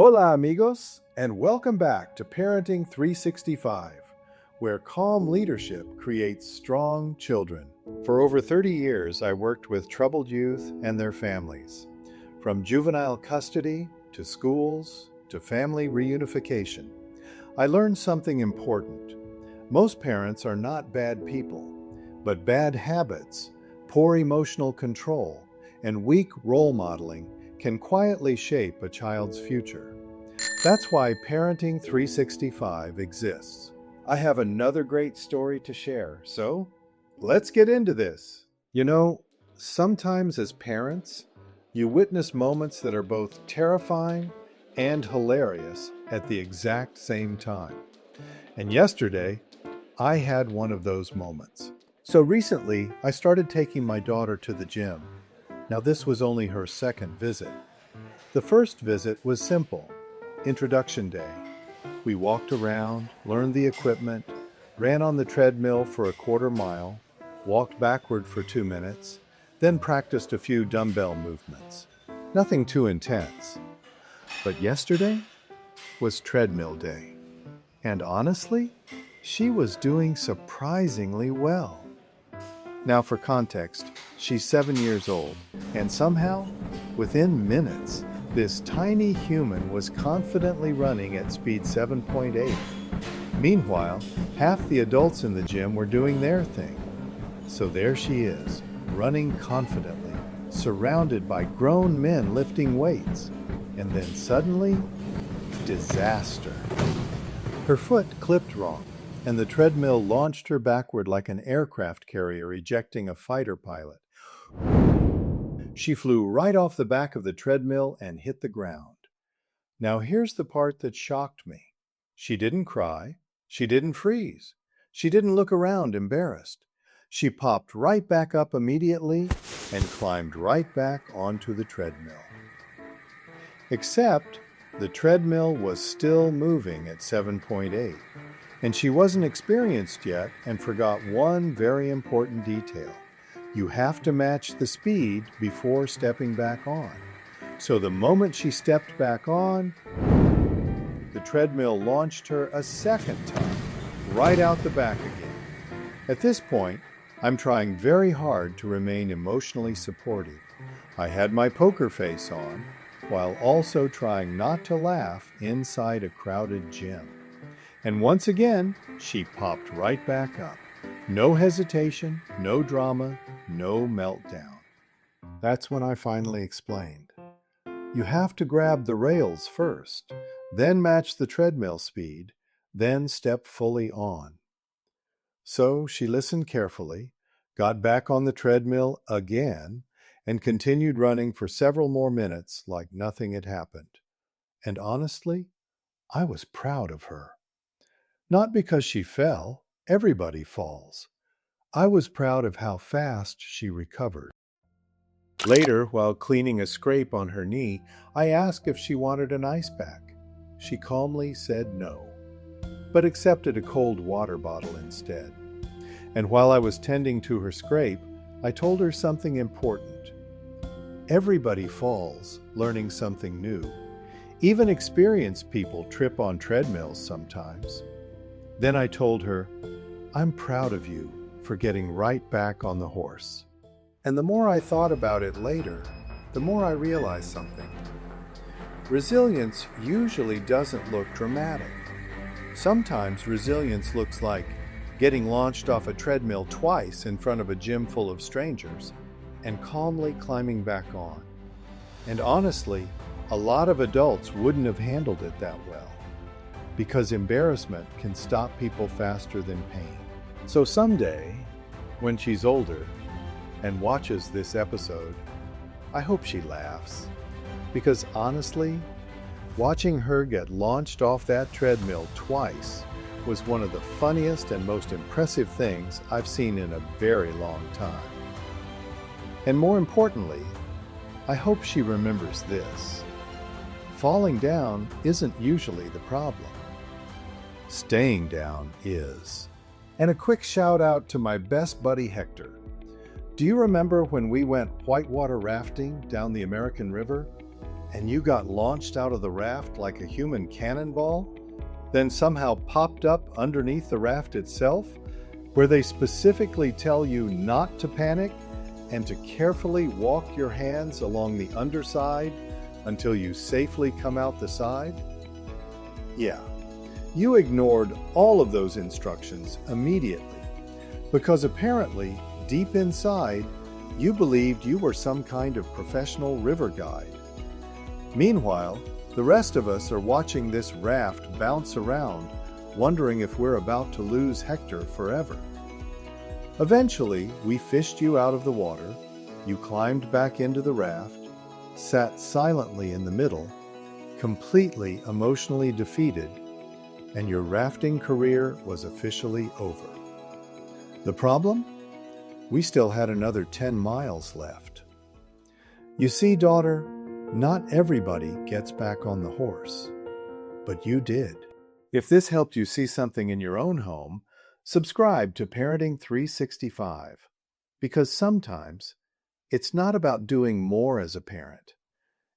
Hola amigos, and welcome back to Parenting 365, where calm leadership creates strong children. For over 30 years, I worked with troubled youth and their families, from juvenile custody to schools to family reunification. I learned something important. Most parents are not bad people, but bad habits, poor emotional control, and weak role modeling can quietly shape a child's future. That's why Parenting 365 exists. I have another great story to share, so let's get into this. Sometimes as parents, you witness moments that are both terrifying and hilarious at the exact same time. And yesterday, I had one of those moments. So recently, I started taking my daughter to the gym. Now, this was only her second visit. The first visit was simple, introduction day. We walked around, learned the equipment, ran on the treadmill for a quarter mile, walked backward for 2 minutes, then practiced a few dumbbell movements. Nothing too intense. But yesterday was treadmill day. And honestly, she was doing surprisingly well. Now for context, she's 7 years old, and somehow, within minutes, this tiny human was confidently running at speed 7.8. Meanwhile, half the adults in the gym were doing their thing. So there she is, running confidently, surrounded by grown men lifting weights. And then suddenly, disaster. Her foot clipped wrong, and the treadmill launched her backward like an aircraft carrier ejecting a fighter pilot. She flew right off the back of the treadmill and hit the ground. Now here's the part that shocked me. She didn't cry. She didn't freeze. She didn't look around embarrassed. She popped right back up immediately and climbed right back onto the treadmill. Except the treadmill was still moving at 7.8. And she wasn't experienced yet and forgot one very important detail. You have to match the speed before stepping back on. So the moment she stepped back on, the treadmill launched her a second time, right out the back again. At this point, I'm trying very hard to remain emotionally supportive. I had my poker face on, while also trying not to laugh inside a crowded gym. And once again, she popped right back up. No hesitation, no drama, no meltdown. That's when I finally explained. You have to grab the rails first, then match the treadmill speed, then step fully on. So she listened carefully, got back on the treadmill again, and continued running for several more minutes like nothing had happened. And honestly, I was proud of her. Not because she fell, everybody falls. I was proud of how fast she recovered. Later, while cleaning a scrape on her knee, I asked if she wanted an ice pack. She calmly said no, but accepted a cold water bottle instead. And while I was tending to her scrape, I told her something important. Everybody falls, learning something new. Even experienced people trip on treadmills sometimes. Then I told her, I'm proud of you for getting right back on the horse. And the more I thought about it later, the more I realized something. Resilience usually doesn't look dramatic. Sometimes resilience looks like getting launched off a treadmill twice in front of a gym full of strangers and calmly climbing back on. And honestly, a lot of adults wouldn't have handled it that well, because embarrassment can stop people faster than pain. So someday, when she's older and watches this episode, I hope she laughs. Because honestly, watching her get launched off that treadmill twice was one of the funniest and most impressive things I've seen in a very long time. And more importantly, I hope she remembers this. Falling down isn't usually the problem. Staying down is. And a quick shout out to my best buddy Hector. Do you remember when we went whitewater rafting down the American River? and you got launched out of the raft like a human cannonball, then somehow popped up underneath the raft itself, where they specifically tell you not to panic and to carefully walk your hands along the underside until you safely come out the side? Yeah, you ignored all of those instructions immediately because apparently, deep inside, you believed you were some kind of professional river guide. Meanwhile, the rest of us are watching this raft bounce around, wondering if we're about to lose Hector forever. Eventually, we fished you out of the water, you climbed back into the raft, sat silently in the middle, completely emotionally defeated, and your rafting career was officially over. The problem? We still had another 10 miles left. You see, daughter, not everybody gets back on the horse, but you did. If this helped you see something in your own home, subscribe to Parenting 365, because sometimes it's not about doing more as a parent.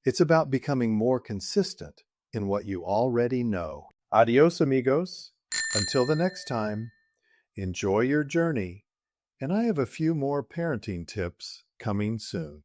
It's about becoming more consistent in what you already know. Adios, amigos. Until the next time, enjoy your journey, and I have a few more parenting tips coming soon.